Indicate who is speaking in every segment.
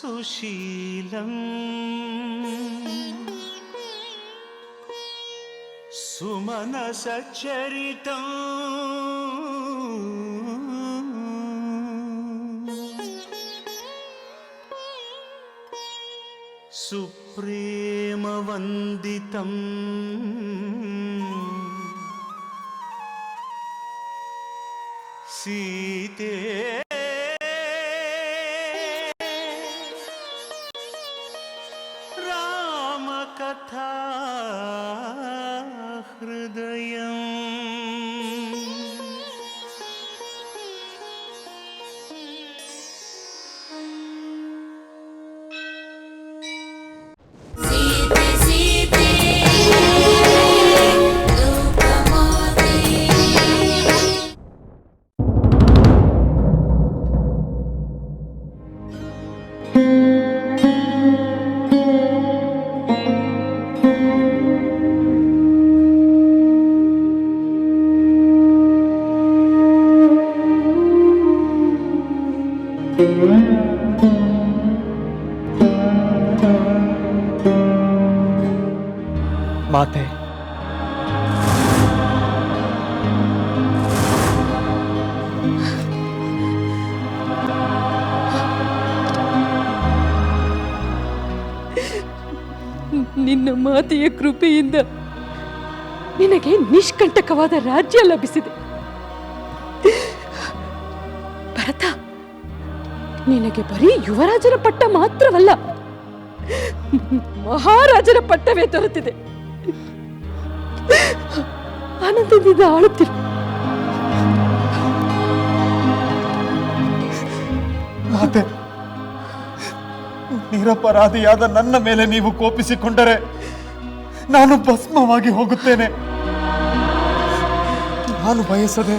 Speaker 1: सुशीलं सुमनसचरितं सुप्रेमवन्दितं सीते रामकथा हृदयम्
Speaker 2: ಮಾತೆ,
Speaker 3: ನಿನ್ನ ಮಾತೆಯ ಕೃಪೆಯಿಂದ ನಿನಗೆ ನಿಷ್ಕಂಟಕವಾದ ರಾಜ್ಯ ಲಭಿಸಿದೆ. ಭರತ, ನಿನಗೆ ಬರೀ ಯುವರಾಜನ ಪಟ್ಟ ಮಾತ್ರವಲ್ಲ, ಮಹಾರಾಜನ ಪಟ್ಟವೇ ದೊರೆತಿದೆ. ಆನಂದದಿಂದ ಆಳುತ್ತಿರು.
Speaker 2: ಮಾತೆ, ನಿರಪರಾಧಿಯಾದ ನನ್ನ ಮೇಲೆ ನೀವು ಕೋಪಿಸಿಕೊಂಡರೆ ನಾನು ಭಸ್ಮವಾಗಿ ಹೋಗುತ್ತೇನೆ. ನಾನು ಬಯಸದೆ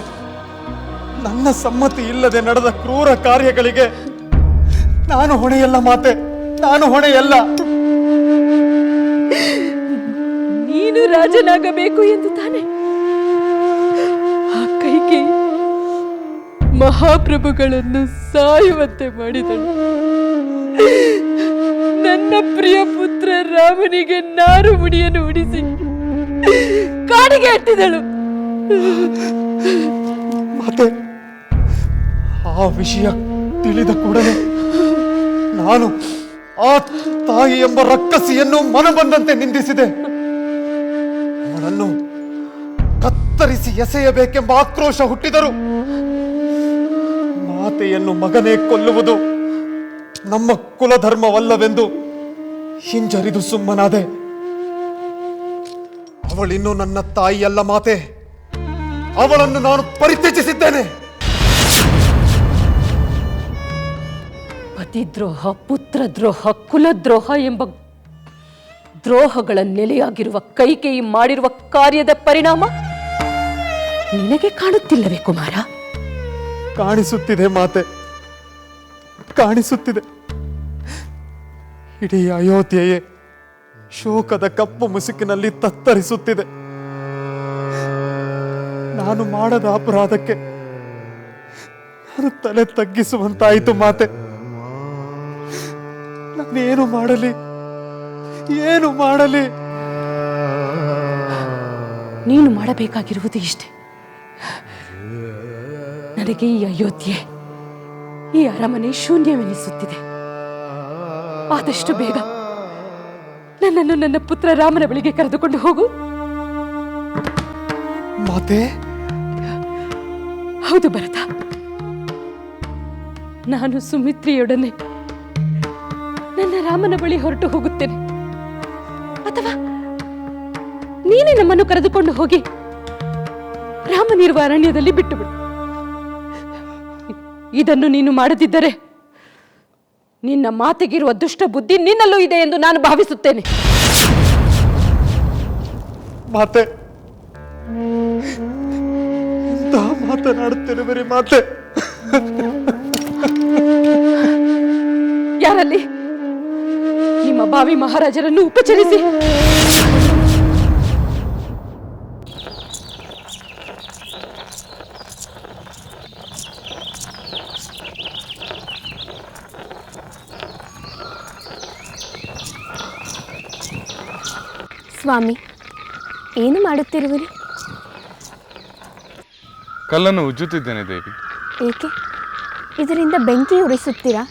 Speaker 2: ನನ್ನ ಸಮ್ಮತಿ ಇಲ್ಲದೆ ನಡೆದ ಕ್ರೂರ ಕಾರ್ಯಗಳಿಗೆ ನಾನು ಹೊಣೆಯಲ್ಲ ಮಾತೆ, ನಾನು ಹೊಣೆಯಲ್ಲ.
Speaker 3: ನೀನು ರಾಜನಾಗಬೇಕು ಎಂದು ತಾನೆ ಆ ಕೈಗೆ ಮಹಾಪ್ರಭುಗಳನ್ನು ಸಾಯುವಂತೆ ಮಾಡಿದಳು. ನನ್ನ ಪ್ರಿಯ ಪುತ್ರ ರಾಮನಿಗೆ ನಾರು ಮುಡಿಯನ್ನು ಉಡಿಸಿ ಕಾಡಿಗೆ ಅಟ್ಟಿದಳು.
Speaker 2: ಮಾತೆ, ಆ ವಿಷಯ ತಿಳಿದ ಕೂಡಲೇ ನಾನು ಆ ತಾಯಿ ಎಂಬ ರಕ್ಕಸಿಯನ್ನು ಮನಬಂದಂತೆ ನಿಂದಿಸಿದೆ. ಅವಳನ್ನು ಕತ್ತರಿಸಿ ಎಸೆಯಬೇಕೆಂಬ ಆಕ್ರೋಶ ಹುಟ್ಟಿದರು. ಮಾತೆಯನ್ನು ಮಗನೇ ಕೊಲ್ಲುವುದು ನಮ್ಮ ಕುಲಧರ್ಮವಲ್ಲವೆಂದು ಹಿಂಜರಿದು ಸುಮ್ಮನಾದೆ. ಅವಳಿನ್ನು ನನ್ನ ತಾಯಿಯಲ್ಲ ಮಾತೆ, ಅವಳನ್ನು ನಾನು ಪರಿತ್ಯಜಿಸಿದ್ದೇನೆ.
Speaker 3: ಪತಿದ್ರೋಹ, ಪುತ್ರದ್ರೋಹ, ಕುಲದ್ರೋಹ ಎಂಬ ದ್ರೋಹಗಳ ನೆಲೆಯಾಗಿರುವ ಕೈಕೇಯಿ ಮಾಡಿರುವ ಕಾರ್ಯದ ಪರಿಣಾಮ ನಿನಗೆ ಕಾಣುತ್ತಿಲ್ಲವೇ ಕುಮಾರ?
Speaker 2: ಕಾಣಿಸುತ್ತಿದೆ ಮಾತೆ, ಕಾಣಿಸುತ್ತಿದೆ. ಇಡೀ ಅಯೋಧ್ಯೆಯೇ ಶೋಕದ ಕಪ್ಪು ಮುಸುಕಿನಲ್ಲಿ ತತ್ತರಿಸುತ್ತಿದೆ. ನಾನು ಮಾಡದ ಅಪರಾಧಕ್ಕೆ ನಾನು ತಲೆ ತಗ್ಗಿಸುವಂತಾಯಿತು ಮಾತೆ. ನಾನೇನು ಮಾಡಲಿ, ಏನು ಮಾಡಲಿ?
Speaker 3: ನೀನು ಮಾಡಬೇಕಾಗಿರುವುದು ಇಷ್ಟೇ. ನನಗೆ ಈ ಅಯೋಧ್ಯೆ, ಈ ಅರಮನೆ ಶೂನ್ಯವೆನಿಸುತ್ತಿದೆ. ಆದಷ್ಟು ಬೇಗ ನನ್ನನ್ನು ನನ್ನ ಪುತ್ರ ರಾಮನ ಬಳಿಗೆ ಕರೆದುಕೊಂಡು ಹೋಗು.
Speaker 2: ಮಾತೆ,
Speaker 3: ಹೌದು ಭರತ, ನಾನು ಸುಮಿತ್ರೆಯೊಡನೆ ನನ್ನ ರಾಮನ ಬಳಿ ಹೊರಟು ಹೋಗುತ್ತೇನೆ. ಅಥವಾ ನೀನೇ ನಮ್ಮನ್ನು ಕರೆದುಕೊಂಡು ಹೋಗಿ ರಾಮನಿರುವ ಅರಣ್ಯದಲ್ಲಿ ಬಿಟ್ಟುಬಿಡು. ಇದನ್ನು ನೀನು ಮಾಡದಿದ್ದರೆ ನಿನ್ನ ಮಾತೆಗಿರುವ ದುಷ್ಟ ಬುದ್ಧಿ ನಿನ್ನಲ್ಲೂ ಇದೆ ಎಂದು ನಾನು ಭಾವಿಸುತ್ತೇನೆ.
Speaker 2: ಮಾತೆ, ಎಂತ ಮಾತನಾಡುತ್ತಿರುವಿರಿ ಮಾತೆ?
Speaker 3: ಯಾರಲ್ಲಿ? ನಿಮ್ಮ ಭಾವಿ ಮಹಾರಾಜರನ್ನು ಉಪಚರಿಸಿ.
Speaker 4: ಸ್ವಾಮಿ, ಏನು ಮಾಡುತ್ತಿರುವಿರಿ?
Speaker 5: ಕಲ್ಲನ್ನು ಉಜ್ಜುತ್ತಿದ್ದೇನೆ ದೇವಿ.
Speaker 4: ಏಕೆ? ಇದರಿಂದ ಬೆಂಕಿ ಉರಿಸುತ್ತೀರಾ?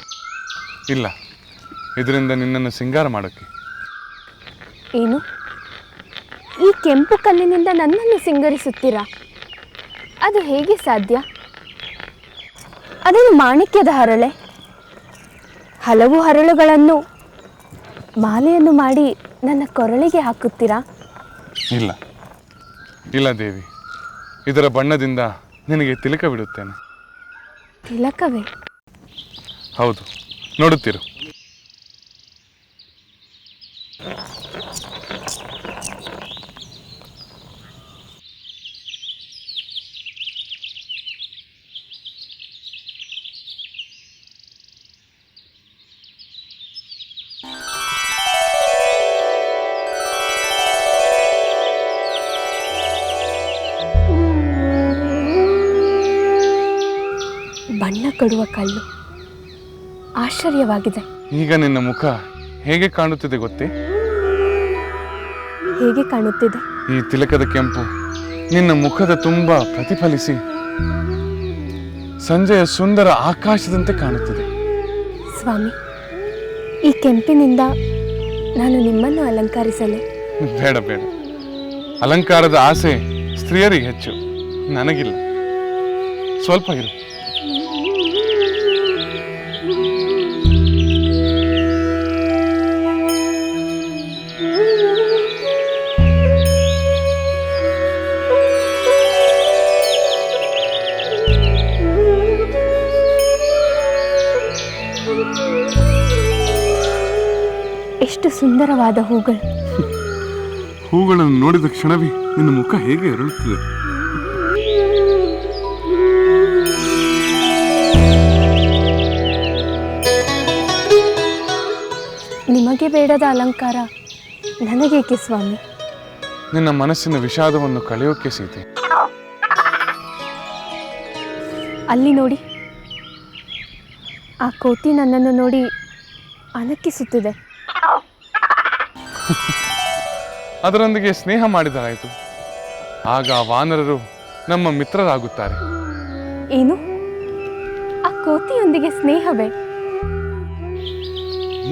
Speaker 5: ಇಲ್ಲ, ಇದರಿಂದ ನಿನ್ನನ್ನು ಸಿಂಗಾರ ಮಾಡೋಕ್ಕೆ.
Speaker 4: ಏನು? ಈ ಕೆಂಪು ಕಲ್ಲಿನಿಂದ ನನ್ನನ್ನು ಸಿಂಗರಿಸುತ್ತೀರಾ? ಅದು ಹೇಗೆ ಸಾಧ್ಯ? ಅದೇನು ಮಾಣಿಕ್ಯದ ಹರಳೆ? ಹಲವು ಹರಳುಗಳನ್ನು ಮಾಲೆಯನ್ನು ಮಾಡಿ ನನ್ನ ಕೊರಳಿಗೆ ಹಾಕುತ್ತೀರಾ?
Speaker 5: ಇಲ್ಲ ಇಲ್ಲ ದೇವಿ, ಇದರ ಬಣ್ಣದಿಂದ ನಿನಗೆ ತಿಲಕವಿಡುತ್ತೇನೆ.
Speaker 4: ತಿಲಕವೇ?
Speaker 5: ಹೌದು, ನೋಡುತ್ತಿರು.
Speaker 4: ಬಣ್ಣ ಕೊಡುವ ಕಲ್ಲು, ಆಶ್ಚರ್ಯವಾಗಿದೆ.
Speaker 5: ಈಗ ನಿನ್ನ ಮುಖ ಹೇಗೆ ಕಾಣುತ್ತಿದೆ ಗೊತ್ತೇ?
Speaker 4: ಹೇಗೆ ಕಾಣುತ್ತಿದೆ?
Speaker 5: ಈ ತಿಲಕದ ಕೆಂಪು ನಿನ್ನ ಮುಖದ ತುಂಬ ಪ್ರತಿಫಲಿಸಿ ಸಂಜೆಯ ಸುಂದರ ಆಕಾಶದಂತೆ ಕಾಣುತ್ತಿದೆ.
Speaker 4: ಸ್ವಾಮಿ, ಈ ಕೆಂಪಿನಿಂದ ನಾನು ನಿಮ್ಮನ್ನು ಅಲಂಕರಿಸಲೇ?
Speaker 5: ಬೇಡ ಬೇಡ, ಅಲಂಕಾರದ ಆಸೆ ಸ್ತ್ರೀಯರಿಗೆ ಹೆಚ್ಚು, ನನಗಿಲ್ಲ. ಸ್ವಲ್ಪ ಇರು.
Speaker 4: ಎಷ್ಟು ಸುಂದರವಾದ ಹೂಗಳು!
Speaker 5: ಹೂಗಳನ್ನು ನೋಡಿದ ಕ್ಷಣವೇ ನಿನ್ನ ಮುಖ ಹೇಗೆ ಅರಳುತ್ತದೆ.
Speaker 4: ನಿಮಗೆ ಬೇಡದ ಅಲಂಕಾರ ನನಗೇಕೆ ಸ್ವಾಮಿ?
Speaker 5: ನಿನ್ನ ಮನಸ್ಸಿನ ವಿಷಾದವನ್ನು ಕಳೆಯೋಕೆ ಸೀತೆ.
Speaker 4: ಅಲ್ಲಿ ನೋಡಿ, ಆ ಕೋತಿ ನನ್ನನ್ನು ನೋಡಿ ಅನಕ್ಕಿಸುತ್ತಿದೆ.
Speaker 5: ಅದರೊಂದಿಗೆ ಸ್ನೇಹ ಮಾಡಿದರಾಯಿತು, ಆಗ ವಾನರರು ನಮ್ಮ ಮಿತ್ರರಾಗುತ್ತಾರೆ.
Speaker 4: ಏನು? ಆ ಕೋತಿಯೊಂದಿಗೆ ಸ್ನೇಹವೇ?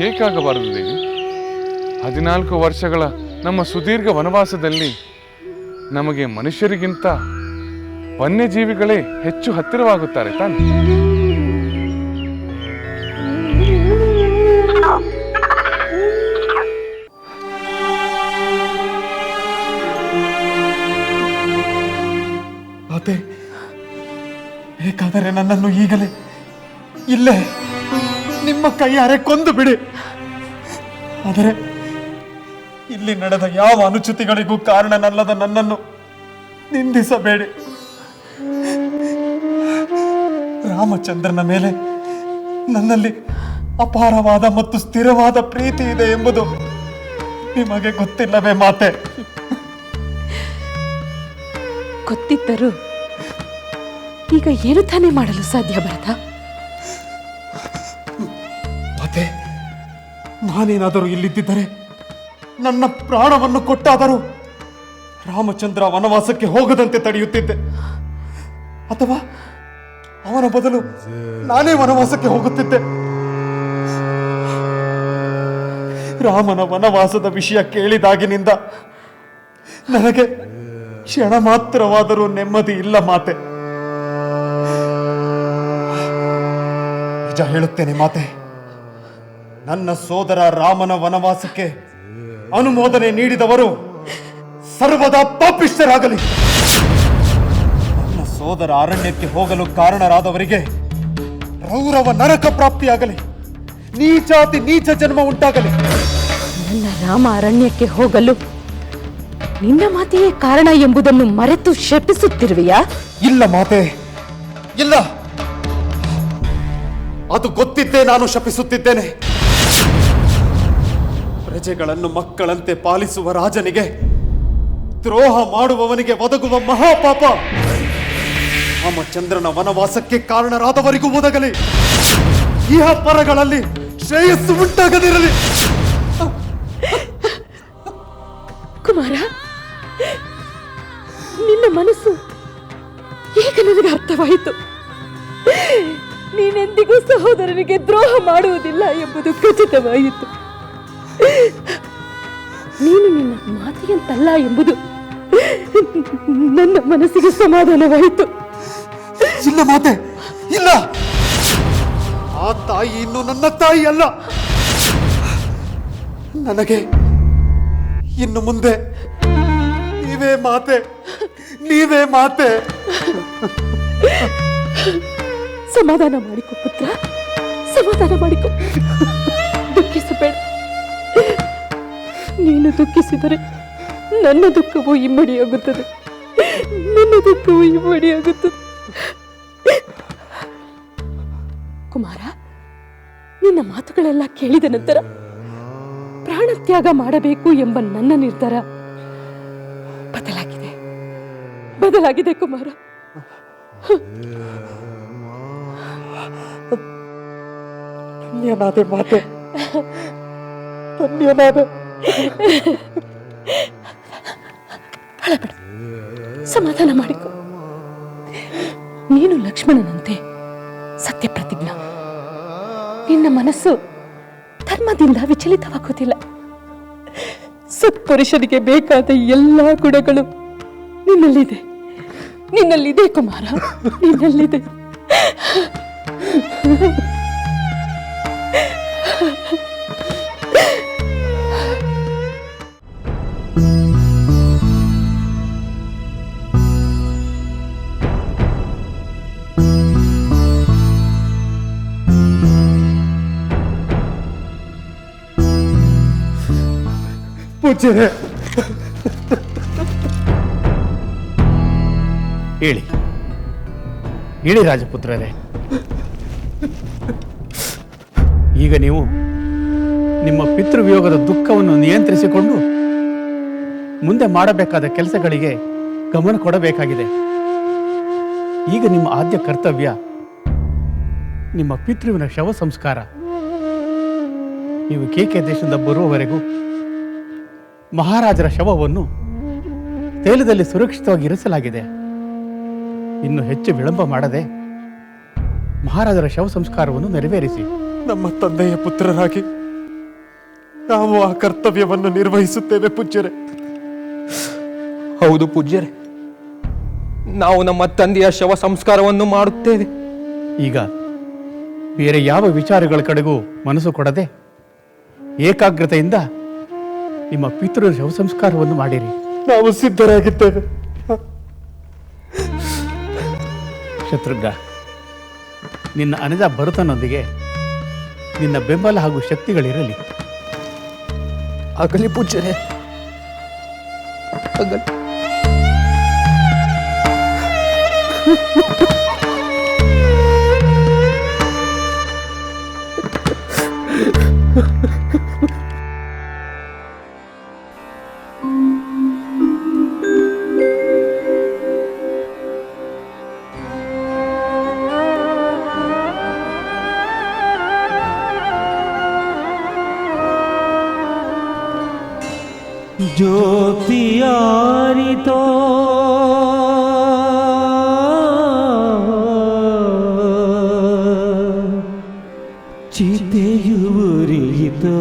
Speaker 5: ಏಕಾಗಬಾರದು ದೇವಿ. 14 ವರ್ಷಗಳ ನಮ್ಮ ಸುದೀರ್ಘ ವನವಾಸದಲ್ಲಿ ನಮಗೆ ಮನುಷ್ಯರಿಗಿಂತ ವನ್ಯಜೀವಿಗಳೇ ಹೆಚ್ಚು ಹತ್ತಿರವಾಗುತ್ತಾರೆ ತಾನೆ?
Speaker 2: ಮಾತೆ, ಬೇಕಾದರೆ ನನ್ನನ್ನು ಈಗಲೇ ಇಲ್ಲೇ ನಿಮ್ಮ ಕೈಯಾರೆ ಕೊಂದು ಬಿಡಿ. ಆದರೆ ಇಲ್ಲಿ ನಡೆದ ಯಾವ ಅನುಚಿತಿಗಳಿಗೂ ಕಾರಣನಲ್ಲದ ನನ್ನನ್ನು ನಿಂದಿಸಬೇಡಿ. ರಾಮಚಂದ್ರನ ಮೇಲೆ ನನ್ನಲ್ಲಿ ಅಪಾರವಾದ ಮತ್ತು ಸ್ಥಿರವಾದ ಪ್ರೀತಿ ಇದೆ ಎಂಬುದು ನಿಮಗೆ ಗೊತ್ತಿಲ್ಲವೇ ಮಾತೆ?
Speaker 3: ಗೊತ್ತಿದ್ದರೂ ಈಗ ಏನು ತಾನೇ ಮಾಡಲು ಸಾಧ್ಯ ಭರತ?
Speaker 2: ಮಾತೆ, ನಾನೇನಾದರೂ ಇಲ್ಲಿದ್ದರೆ ನನ್ನ ಪ್ರಾಣವನ್ನು ಕೊಟ್ಟಾದರೂ ರಾಮಚಂದ್ರ ವನವಾಸಕ್ಕೆ ಹೋಗದಂತೆ ತಡೆಯುತ್ತಿದ್ದೆ. ಅಥವಾ ಅವನ ಬದಲು ನಾನೇ ವನವಾಸಕ್ಕೆ ಹೋಗುತ್ತಿದ್ದೆ. ರಾಮನ ವನವಾಸದ ವಿಷಯ ಕೇಳಿದಾಗಿನಿಂದ ನನಗೆ ಕ್ಷಣ ಮಾತ್ರವಾದರೂ ನೆಮ್ಮದಿ ಇಲ್ಲ ಮಾತೆ. ನಿಜ ಹೇಳುತ್ತೇನೆ ಮಾತೆ, ನನ್ನ ಸೋದರ ರಾಮನ ವನವಾಸಕ್ಕೆ ಅನುಮೋದನೆ ನೀಡಿದವರು ಸರ್ವದಾ ಪಾಪಿಷ್ಠರಾಗಲಿ. ನನ್ನ ಸೋದರ ಅರಣ್ಯಕ್ಕೆ ಹೋಗಲು ಕಾರಣರಾದವರಿಗೆ ರೌರವ ನರಕ ಪ್ರಾಪ್ತಿಯಾಗಲಿ, ನೀಚಾತಿ ನೀಚ ಜನ್ಮ ಉಂಟಾಗಲಿ.
Speaker 3: ನನ್ನ ರಾಮ ಅರಣ್ಯಕ್ಕೆ ಹೋಗಲು ನಿನ್ನ ಮಾತೆಯೇ ಕಾರಣ ಎಂಬುದನ್ನು ಮರೆತು ಶಪಿಸುತ್ತಿರುವೆಯಾ?
Speaker 2: ಇಲ್ಲ ಮಾತೆ, ಇಲ್ಲ. ಅದು ಗೊತ್ತಿದ್ದೇ ನಾನು ಶಪಿಸುತ್ತಿದ್ದೇನೆ. ಪ್ರಜೆಗಳನ್ನು ಮಕ್ಕಳಂತೆ ಪಾಲಿಸುವ ರಾಜನಿಗೆ ದ್ರೋಹ ಮಾಡುವವನಿಗೆ ಒದಗುವ ಮಹಾಪಾಪ ರಾಮಚಂದ್ರನ ವನವಾಸಕ್ಕೆ ಕಾರಣರಾದವರಿಗೂ ಒದಗಲಿ. ಇಹ ಪರಗಳಲ್ಲಿ
Speaker 3: ಕುಮಾರ, ನಿನ್ನ ಮನಸ್ಸು ಈಗ ನನಗೆ ಅರ್ಥವಾಯಿತು. ನೀನೆಂದಿಗೂ ಸಹೋದರನಿಗೆ ದ್ರೋಹ ಮಾಡುವುದಿಲ್ಲ ಎಂಬುದು ಖಚಿತವಾಯಿತು. ನೀನು ನಿನ್ನ ಮಾತೆಯಂತಲ್ಲ ಎಂಬುದು ನನ್ನ ಮನಸ್ಸಿಗೆ ಸಮಾಧಾನವಾಯಿತು.
Speaker 2: ಇಲ್ಲ ಮಾತೆ, ಇಲ್ಲ. ಆ ತಾಯಿ ಇನ್ನು ನನ್ನ ತಾಯಿ ಅಲ್ಲ. ನನಗೆ ಇನ್ನು ಮುಂದೆ ನೀವೇ ಮಾತೆ, ನೀವೇ ಮಾತೆ.
Speaker 3: ಸಮಾಧಾನ ಮಾಡಿಕೊ ಪುತ್ರ, ಸಮಾಧಾನ ಮಾಡಿಕೊ. ದುಃಖಿಸಬೇಡ. ನೀನು ದುಃಖಿಸಿದರೆ ನನ್ನ ದುಃಖವು ಇಮ್ಮಡಿಯಾಗುತ್ತದೆ, ನನ್ನ ದುಃಖವು ಇಮ್ಮಡಿಯಾಗುತ್ತದೆ. ಕುಮಾರ, ನಿನ್ನ ಮಾತುಗಳೆಲ್ಲ ಕೇಳಿದ ನಂತರ ಪ್ರಾಣತ್ಯಾಗ ಮಾಡಬೇಕು ಎಂಬ ನನ್ನ ನಿರ್ಧಾರ ಬದಲಾಗಿದೆ ಕುಮಾರ.
Speaker 2: ಧನ್ಯನಾದೆ ಮಾತೆ, ಧನ್ಯನಾದೆ.
Speaker 3: ಅಳಬೇಡ, ಸಮಾಧಾನ ಮಾಡಿಕೊ. ನೀನು ಲಕ್ಷ್ಮಣನಂತೆ ಸತ್ಯಪ್ರತಿಜ್ಞ. ನಿನ್ನ ಮನಸ್ಸು ಧರ್ಮದಿಂದ ವಿಚಲಿತವಾಗುವುದಿಲ್ಲ. ಸತ್ಪುರುಷನಿಗೆ ಬೇಕಾದ ಎಲ್ಲ ಗುಣಗಳು ನಿನ್ನಲ್ಲಿದೆ ಕುಮಾರ, ನಿನ್ನಲ್ಲಿದೆ.
Speaker 2: ಪೂಜ್ಯರೇ,
Speaker 6: ಹೇಳಿ ರಾಜಪುತ್ರರೇ. ಈಗ ನೀವು ನಿಮ್ಮ ಪಿತೃವಿಯೋಗದ ದುಃಖವನ್ನು ನಿಯಂತ್ರಿಸಿಕೊಂಡು ಮುಂದೆ ಮಾಡಬೇಕಾದ ಕೆಲಸಗಳಿಗೆ ಗಮನ ಕೊಡಬೇಕಾಗಿದೆ. ಈಗ ನಿಮ್ಮ ಆದ್ಯ ಕರ್ತವ್ಯ ನಿಮ್ಮ ಪಿತೃವಿನ ಶವ ಸಂಸ್ಕಾರ. ನೀವು ಕೇಕೆ ದೇಶದಿಂದ ಬರುವವರೆಗೂ ಮಹಾರಾಜರ ಶವವನ್ನು ತೈಲದಲ್ಲಿ ಸುರಕ್ಷಿತವಾಗಿ ಇರಿಸಲಾಗಿದೆ. ಇನ್ನು ಹೆಚ್ಚು ವಿಳಂಬ ಮಾಡದೆ ಮಹಾರಾಜರ ಶವ ಸಂಸ್ಕಾರವನ್ನು ನೆರವೇರಿಸಿ.
Speaker 2: ನಮ್ಮ ತಂದೆಯ ಪುತ್ರರಾಗಿ ನಾವು ಆ ಕರ್ತವ್ಯವನ್ನು ನಿರ್ವಹಿಸುತ್ತೇವೆ ಪೂಜ್ಯರೇ.
Speaker 7: ಹೌದು ಪೂಜ್ಯರೇ, ನಾವು ನಮ್ಮ ತಂದೆಯ ಶವ ಸಂಸ್ಕಾರವನ್ನು ಮಾಡುತ್ತೇವೆ.
Speaker 6: ಈಗ ಬೇರೆ ಯಾವ ವಿಚಾರಗಳ ಕಡೆಗೂ ಮನಸ್ಸು ಕೊಡದೆ ಏಕಾಗ್ರತೆಯಿಂದ ನಿಮ್ಮ ಪಿತೃ ಶವ ಸಂಸ್ಕಾರವನ್ನು ಮಾಡಿರಿ.
Speaker 2: ನಾವು ಸಿದ್ಧರಾಗಿದ್ದೇವೆ.
Speaker 6: ಶತ್ರುಘ್ನ, ನಿನ್ನ ಅನಜ ಭರತನೊಂದಿಗೆ ನಿನ್ನ ಬೆಂಬಲ ಹಾಗೂ ಶಕ್ತಿಗಳಿರಲಿ.
Speaker 7: ಆಗಲಿ ಪೂಜ್ಯರೇ, ಆಗಲಿ.
Speaker 1: ಜ್ಯೋತಿಯಾರಿತೋ ಚಿತೆಯುರಿಯಿತೋ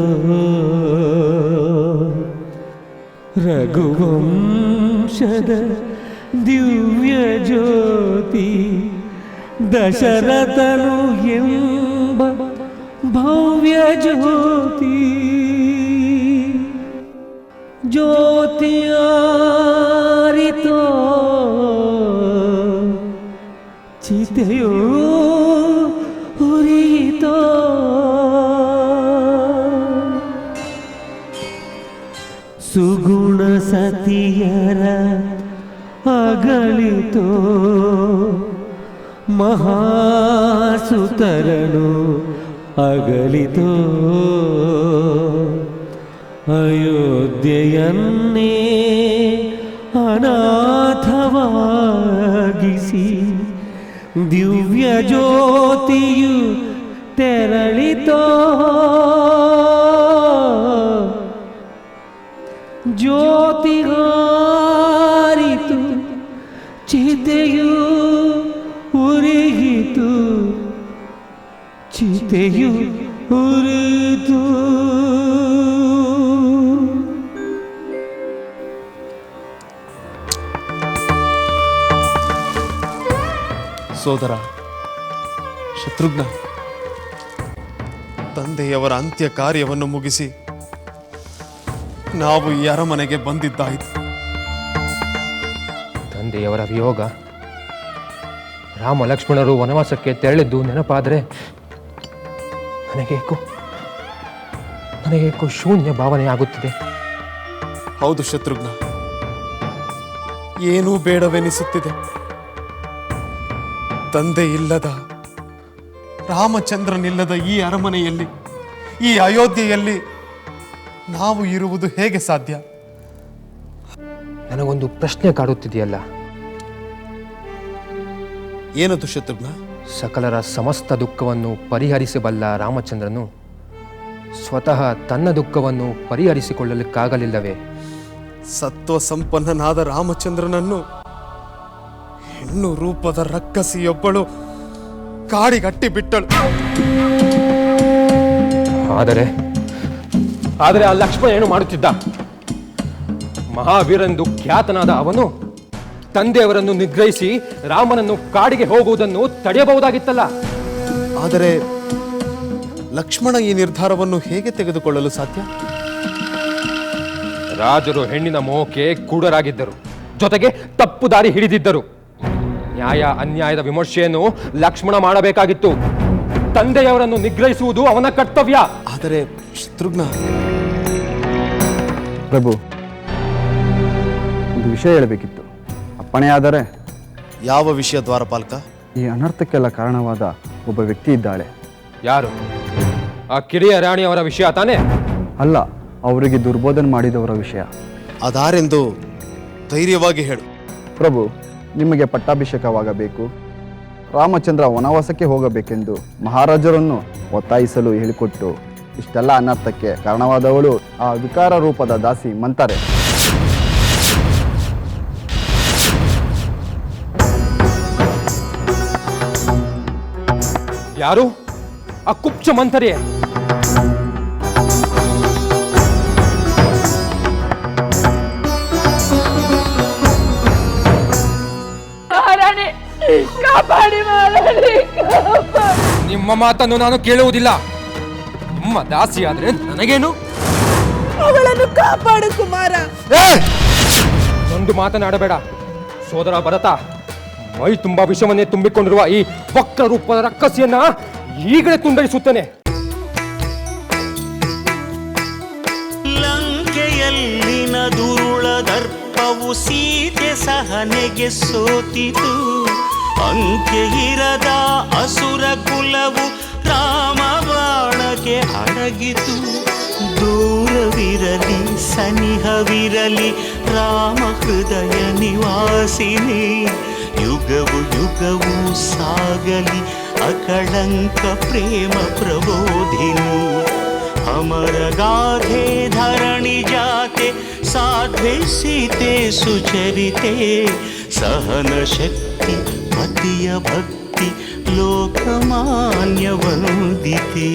Speaker 1: ರಘುವಂಶದ ದಿವ್ಯ ಜ್ಯೋತಿ ದಶರಥನು ಎಂಬ ಭವ್ಯ ಜ್ಯೋತಿ. ಜ್ಯೋತಿಯಾರಿತೋ ಚಿತೆಯೋ ಉರಿಯಿತೋ ಸುಗುಣ ಸತಿಯರ ಅಗಲಿತೋ ಮಹಾಸುತರನು ಅಗಲಿತೋ ಅಯೋಧ್ಯೆಯನ್ನೇ ಅನಾಥವಾಗಿಸಿ ದಿವ್ಯ ಜ್ಯೋತಿಯು ತೆರಳಿತೋ ಜ್ಯೋತಿಗೋಸ್ಕರ ಚಿತೆಯು ಉರಿಯಿತು ಚಿತೆಯು ಉರಿದು.
Speaker 2: ಸೋದರ ಶತ್ರುಘ್ನ, ತಂದೆಯವರ ಅಂತ್ಯ ಕಾರ್ಯವನ್ನು ಮುಗಿಸಿ ನಾವು ಈ ಅರಮನೆಗೆ ಬಂದಿದ್ದಾಯಿತು.
Speaker 7: ತಂದೆಯವರ ವಿಯೋಗ, ರಾಮ ಲಕ್ಷ್ಮಣರು ವನವಾಸಕ್ಕೆ ತೆರಳಿದ್ದು ನೆನಪಾದರೆ ನನಗೇಕೋ ಶೂನ್ಯ ಭಾವನೆ ಆಗುತ್ತಿದೆ.
Speaker 2: ಹೌದು ಶತ್ರುಘ್ನ, ಏನೂ ಬೇಡವೆನಿಸುತ್ತಿದೆ. ತಂದೆ ಇಲ್ಲದ, ರಾಮಚಂದ್ರನಿಲ್ಲದ ಈ ಅರಮನೆಯಲ್ಲಿ, ಈ ಅಯೋಧ್ಯೆಯಲ್ಲಿ ನಾವು ಇರುವುದು ಹೇಗೆ ಸಾಧ್ಯ?
Speaker 7: ನನಗೊಂದು ಪ್ರಶ್ನೆ ಕಾಡುತ್ತಿದೆಯಲ್ಲ.
Speaker 2: ಏನದು ಶತ್ರುಘ್ನ?
Speaker 7: ಸಕಲರ ಸಮಸ್ತ ದುಃಖವನ್ನು ಪರಿಹರಿಸಬಲ್ಲ ರಾಮಚಂದ್ರನು ಸ್ವತಃ ತನ್ನ ದುಃಖವನ್ನು ಪರಿಹರಿಸಿಕೊಳ್ಳಲಿಕ್ಕಾಗಲಿಲ್ಲವೇ?
Speaker 2: ಸತ್ವ ಸಂಪನ್ನನಾದ ರಾಮಚಂದ್ರನನ್ನು ಹೆಣ್ಣು ರೂಪದ ರಕ್ಕಸಿಯೊಬ್ಬಳು ಕಾಡಿಗಟ್ಟಿ ಬಿಟ್ಟಳು.
Speaker 7: ಆದರೆ ಆ ಲಕ್ಷ್ಮಣ ಏನು ಮಾಡುತ್ತಿದ್ದ? ಮಹಾವೀರನೆಂದು ಖ್ಯಾತನಾದ ಅವನು ತಂದೆಯವರನ್ನು ನಿಗ್ರಹಿಸಿ ರಾಮನನ್ನು ಕಾಡಿಗೆ ಹೋಗುವುದನ್ನು ತಡೆಯಬಹುದಾಗಿತ್ತಲ್ಲ.
Speaker 2: ಆದರೆ ಲಕ್ಷ್ಮಣ ಈ ನಿರ್ಧಾರವನ್ನು ಹೇಗೆ ತೆಗೆದುಕೊಳ್ಳಲು ಸಾಧ್ಯ?
Speaker 7: ರಾಜರು ಹೆಣ್ಣಿನ ಮೋಹಕ್ಕೆ ಕೂಡರಾಗಿದ್ದರು, ಜೊತೆಗೆ ತಪ್ಪು ದಾರಿ ಹಿಡಿದಿದ್ದರು. ನ್ಯಾಯ ಅನ್ಯಾಯದ ವಿಮರ್ಶೆಯನ್ನು ಲಕ್ಷ್ಮಣ ಮಾಡಬೇಕಾಗಿತ್ತು. ತಂದೆಯವರನ್ನು ನಿಗ್ರಹಿಸುವುದು ಅವನ ಕರ್ತವ್ಯ.
Speaker 2: ಆದರೆ ಶತ್ರುಘ್ನ,
Speaker 8: ಪ್ರಭು, ಒಂದು ವಿಷಯ ಹೇಳಬೇಕಿತ್ತು. ಅಪ್ಪಣೆಯಾದರೆ?
Speaker 2: ಯಾವ ವಿಷಯ ದ್ವಾರಪಾಲಕ?
Speaker 8: ಈ ಅನರ್ಥಕ್ಕೆಲ್ಲ ಕಾರಣವಾದ ಒಬ್ಬ ವ್ಯಕ್ತಿ ಇದ್ದಾಳೆ.
Speaker 7: ಯಾರು? ಆ ಕಿರಿಯ ರಾಣಿಯವರ ವಿಷಯ ತಾನೇ?
Speaker 8: ಅಲ್ಲ, ಅವರಿಗೆ ದುರ್ಬೋಧನೆ ಮಾಡಿದವರ ವಿಷಯ.
Speaker 2: ಅದಾರೆಂದು ಧೈರ್ಯವಾಗಿ ಹೇಳು.
Speaker 8: ಪ್ರಭು, ನಿಮಗೆ ಪಟ್ಟಾಭಿಷೇಕವಾಗಬೇಕು, ರಾಮಚಂದ್ರ ವನವಾಸಕ್ಕೆ ಹೋಗಬೇಕೆಂದು ಮಹಾರಾಜರನ್ನು ಒತ್ತಾಯಿಸಲು ಹೇಳಿಕೊಟ್ಟು ಇಷ್ಟೆಲ್ಲ ಅನರ್ಥಕ್ಕೆ ಕಾರಣವಾದವಳು ಆ ವಿಕಾರ ರೂಪದ ದಾಸಿ ಮಂತಾರೆ.
Speaker 7: ಯಾರು? ಆ ಕುಬ್ಜ ಮಂಥರೆ. ನಿಮ್ಮ ಮಾತನ್ನು ನಾನು ಕೇಳುವುದಿಲ್ಲ. ನಿಮ್ಮ ದಾಸಿ ಆದ್ರೆ ನನಗೇನು?
Speaker 9: ಅವಳನ್ನು ಕಾಪಾಡು ಕುಮಾರ.
Speaker 7: ಒಂದು ಮಾತನಾಡಬೇಡ ಸೋದರ ಭರತ. ಮೈ ತುಂಬಾ ವಿಷವನ್ನೇ ತುಂಬಿಕೊಂಡಿರುವ ಈ ವಕ್ರ ರೂಪದ ರಕ್ಕಸಿಯನ್ನ ಈಗಲೇ ತುಂಡರಿಸುತ್ತೇನೆ.
Speaker 1: ಲಂಕೆಯಲ್ಲಿನ ದುರುಳ ದರ್ಪವು ಸೀತೆ ಸಹನೆಗೆ ಸೋತಿತು. ಅಂಕೆ ಇರದ ಅಸುರ ಕುಲವು ರಾಮ ಬಾಣಕ್ಕೆ ಅಡಗಿತು. ದೂರವಿರಲಿ ಸನಿಹವಿರಲಿ ರಾಮ ಹೃದಯ ನಿವಾಸಿನಿ. ಯುಗವು ಯುಗವು ಸಾಗಲಿ ಅಕಳಂಕ ಪ್ರೇಮ ಪ್ರಬೋಧಿನಿ. ಅಮರ ಗಾಧೆ ಧರಣಿ ಜಾತೆ ಸಾಧ್ವೆ ಸೀತೆ ಸುಚರಿತೆ. ಸಹನ ಶಕ್ತಿ ಪತಿಯ ಭಕ್ತಿ ಲೋಕಮಾನ್ಯ ವಂದಿತೆ.